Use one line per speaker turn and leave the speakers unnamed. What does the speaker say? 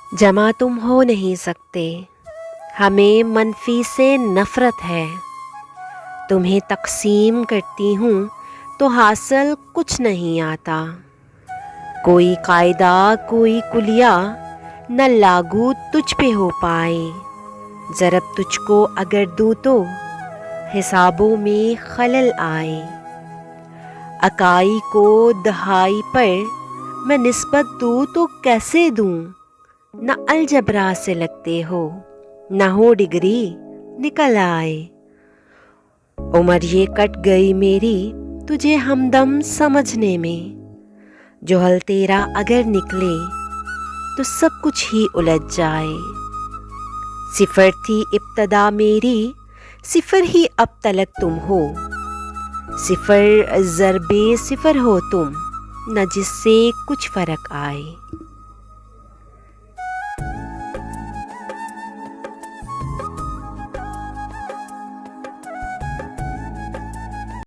जमा तुम हो नहीं सकते, हमें मनफी से नफ़रत है। तुम्हें तकसीम करती हूँ तो हासिल कुछ नहीं आता। कोई कायदा कोई कुलिया न लागू तुझ पे हो पाए। ज़रब तुझको अगर दूँ तो हिसाबों में खलल आए। अकाई को दहाई पर मैं निस्बत दूँ तो कैसे दूँ। न अलजबरा से लगते हो न हो डिग्री निकल आए। उम्र ये कट गई मेरी तुझे हमदम समझने में। जो हल तेरा अगर निकले तो सब कुछ ही उलझ जाए। सिफर थी इब्तदा मेरी, सिफर ही अब तलक तुम हो। सिफर ज़रबे सिफर हो तुम, न जिससे कुछ फ़र्क आए।